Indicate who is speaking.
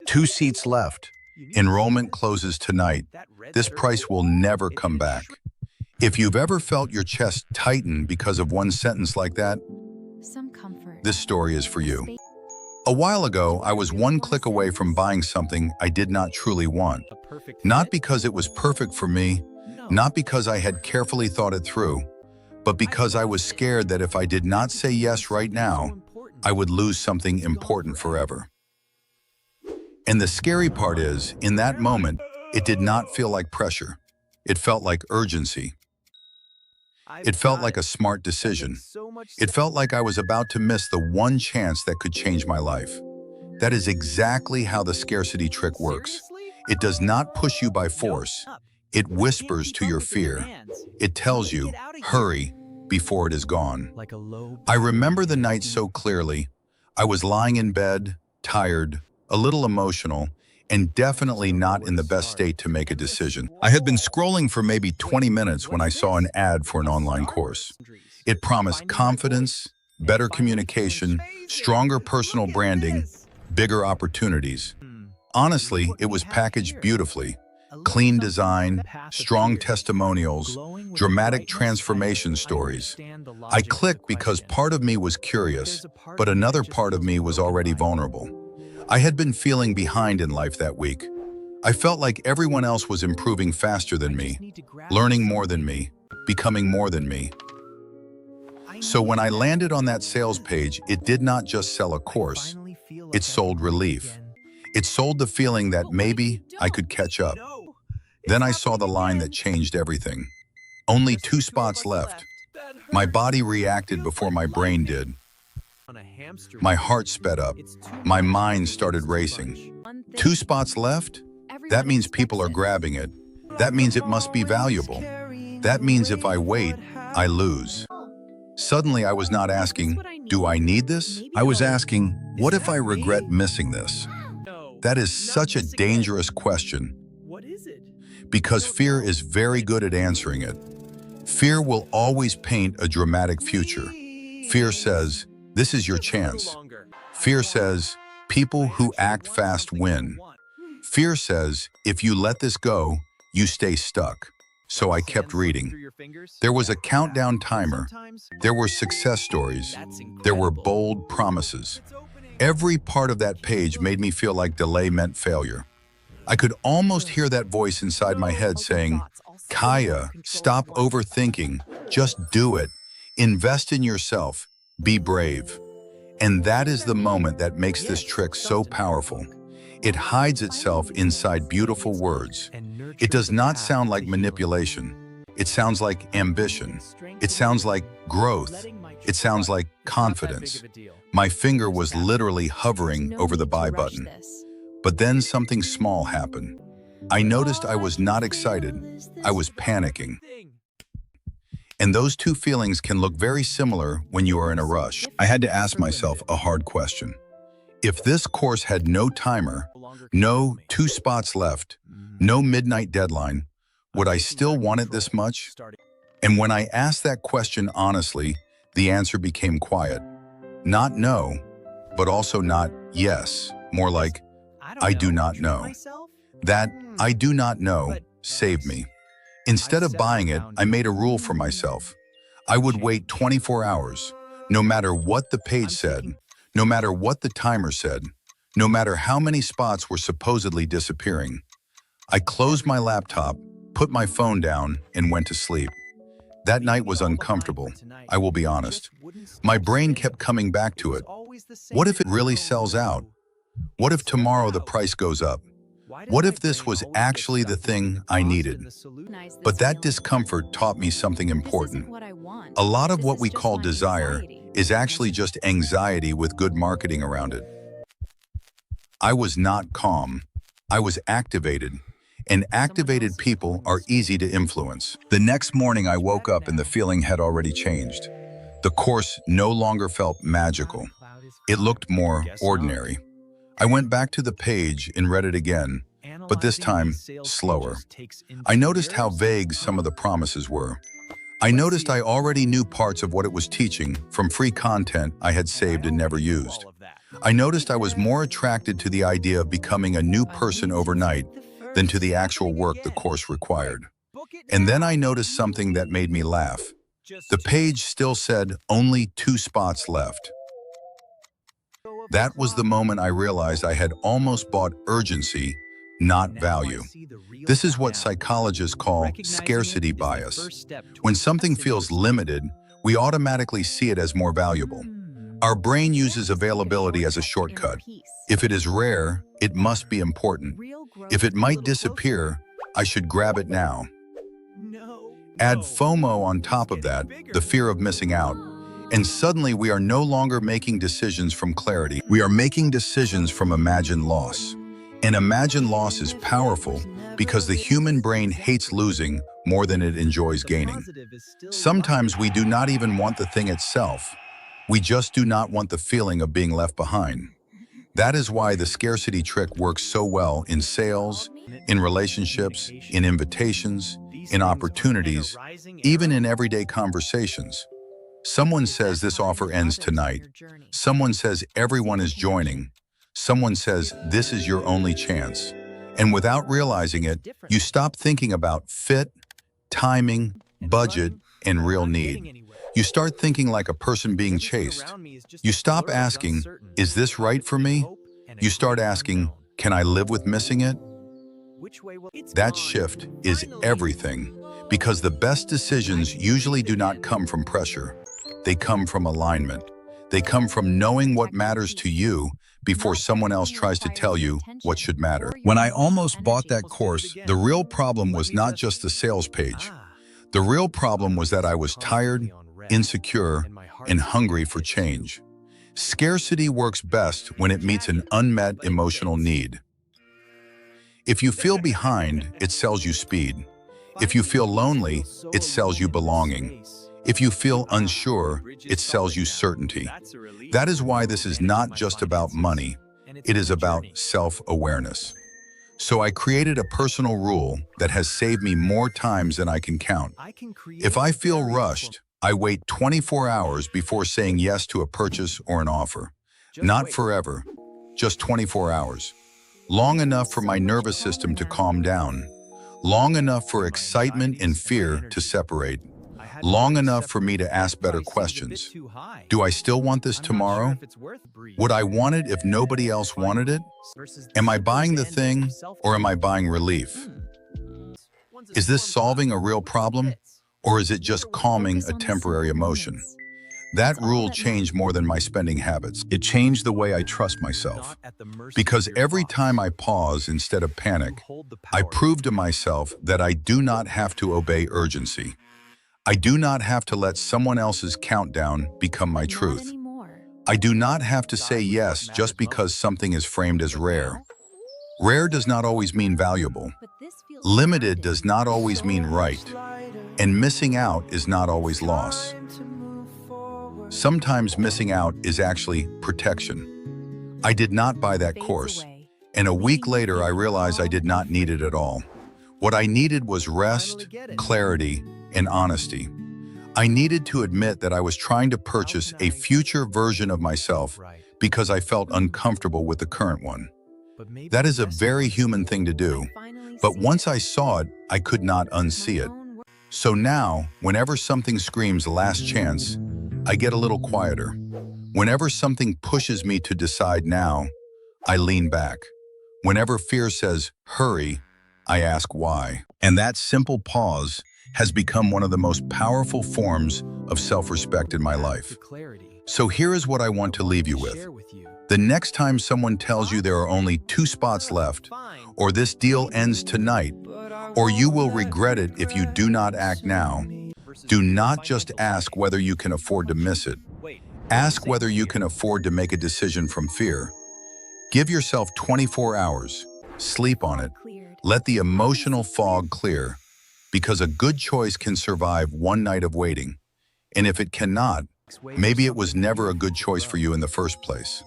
Speaker 1: 2 seats left. Enrollment closes tonight. This price will never come back. If you've ever felt your chest tighten because of one sentence like that, this story is for you. A while ago, I was one click away from buying something I did not truly want. Not because it was perfect for me, not because I had carefully thought it through, but because I was scared that if I did not say yes right now, I would lose something important forever. And the scary part is, in that moment, it did not feel like pressure. It felt like urgency. It felt like a smart decision. It felt like I was about to miss the one chance that could change my life. That is exactly how the scarcity trick works. It does not push you by force. It whispers to your fear. It tells you, hurry, before it is gone. I remember the night so clearly. I was lying in bed, tired, a little emotional, and definitely not in the best state to make a decision. I had been scrolling for maybe 20 minutes when I saw an ad for an online course. It promised confidence, better communication, stronger personal branding, bigger opportunities. Honestly, it was packaged beautifully. Clean design, strong testimonials, dramatic transformation stories. I clicked because part of me was curious, but another part of me was already vulnerable. I had been feeling behind in life that week. I felt like everyone else was improving faster than me, learning more than me, becoming more than me. So when I landed on that sales page, it did not just sell a course. It sold relief. It sold the feeling that maybe I could catch up. Then I saw the line that changed everything. Only 2 spots left. My body reacted before my brain did. My heart sped up. My mind started racing. 2 spots left? That means people are grabbing it. That means it must be valuable. That means if I wait, I lose. Suddenly I was not asking, do I need this? I was asking, what if I regret missing this? That is such a dangerous question. Because fear is very good at answering it. Fear will always paint a dramatic future. Fear says, this is your chance. Fear says, people who act fast win. Fear says, if you let this go, you stay stuck. So I kept reading. There was a countdown timer. There were success stories. There were bold promises. Every part of that page made me feel like delay meant failure. I could almost hear that voice inside my head saying, Kaia, stop overthinking. Just do it. Invest in yourself. Be brave. And that is the moment that makes this trick so powerful. It hides itself inside beautiful words. It does not sound like manipulation. It sounds like ambition. It sounds like growth. It sounds like confidence. My finger was literally hovering over the buy button. But then something small happened. I noticed I was not excited. I was panicking. And those two feelings can look very similar when you are in a rush. I had to ask myself a hard question. If this course had no timer, no 2 spots left, no midnight deadline, would I still want it this much? And when I asked that question honestly, the answer became quiet. Not no, but also not yes. More like, I do not know. That I do not know saved me. Instead of buying it, I made a rule for myself. I would wait 24 hours, no matter what the page said, no matter what the timer said, no matter how many spots were supposedly disappearing. I closed my laptop, put my phone down, and went to sleep. That night was uncomfortable, I will be honest. My brain kept coming back to it. What if it really sells out? What if tomorrow the price goes up? What if this was actually the thing I needed? But that discomfort taught me something important. A lot of what we call desire is actually just anxiety with good marketing around it. I was not calm. I was activated. And activated people are easy to influence. The next morning I woke up and the feeling had already changed. The course no longer felt magical. It looked more ordinary. I went back to the page and read it again, but this time, slower. I noticed how vague some of the promises were. I noticed I already knew parts of what it was teaching from free content I had saved and never used. I noticed I was more attracted to the idea of becoming a new person overnight than to the actual work the course required. And then I noticed something that made me laugh. The page still said only 2 spots left. That was the moment I realized I had almost bought urgency, not value. This is what psychologists call scarcity bias. When something feels limited, we automatically see it as more valuable. Our brain uses availability as a shortcut. If it is rare, it must be important. If it might disappear, I should grab it now. Add FOMO on top of that, the fear of missing out, and suddenly we are no longer making decisions from clarity. We are making decisions from imagined loss. And imagined loss is powerful because the human brain hates losing more than it enjoys gaining. Sometimes we do not even want the thing itself. We just do not want the feeling of being left behind. That is why the scarcity trick works so well in sales, in relationships, in invitations, in opportunities, even in everyday conversations. Someone says this offer ends tonight. Someone says everyone is joining. Someone says this is your only chance. And without realizing it, you stop thinking about fit, timing, budget, and real need. You start thinking like a person being chased. You stop asking, is this right for me? You start asking, can I live with missing it? That shift is everything, because the best decisions usually do not come from pressure. They come from alignment. They come from knowing what matters to you before someone else tries to tell you what should matter. When I almost bought that course, the real problem was not just the sales page. The real problem was that I was tired, insecure, and hungry for change. Scarcity works best when it meets an unmet emotional need. If you feel behind, it sells you speed. If you feel lonely, it sells you belonging. If you feel unsure, it sells you certainty. That is why this is not just about money. It is about self-awareness. So I created a personal rule that has saved me more times than I can count. If I feel rushed, I wait 24 hours before saying yes to a purchase or an offer. Not forever, just 24 hours. Long enough for my nervous system to calm down. Long enough for excitement and fear to separate. Long enough for me to ask better questions. Do I still want this tomorrow? Would I want it if nobody else wanted it? Am I buying the thing, or am I buying relief? Is this solving a real problem, or is it just calming a temporary emotion? That rule changed more than my spending habits. It changed the way I trust myself. Because every time I pause instead of panic, I prove to myself that I do not have to obey urgency. I do not have to let someone else's countdown become my truth. I do not have to say yes just because something is framed as rare. Rare does not always mean valuable. Limited does not always mean right. And missing out is not always loss. Sometimes missing out is actually protection. I did not buy that course, and a week later I realized I did not need it at all. What I needed was rest, clarity, and honesty. I needed to admit that I was trying to purchase a future version of myself because I felt uncomfortable with the current one. That is a very human thing to do, but once I saw it, I could not unsee it. So now, whenever something screams last chance, I get a little quieter. Whenever something pushes me to decide now, I lean back. Whenever fear says, hurry, I ask why. And that simple pause has become one of the most powerful forms of self-respect in my life. So here is what I want to leave you with. The next time someone tells you there are only 2 spots left, or this deal ends tonight, or you will regret it if you do not act now, do not just ask whether you can afford to miss it. Ask whether you can afford to make a decision from fear. Give yourself 24 hours. Sleep on it. Let the emotional fog clear, because a good choice can survive one night of waiting. And if it cannot, maybe it was never a good choice for you in the first place.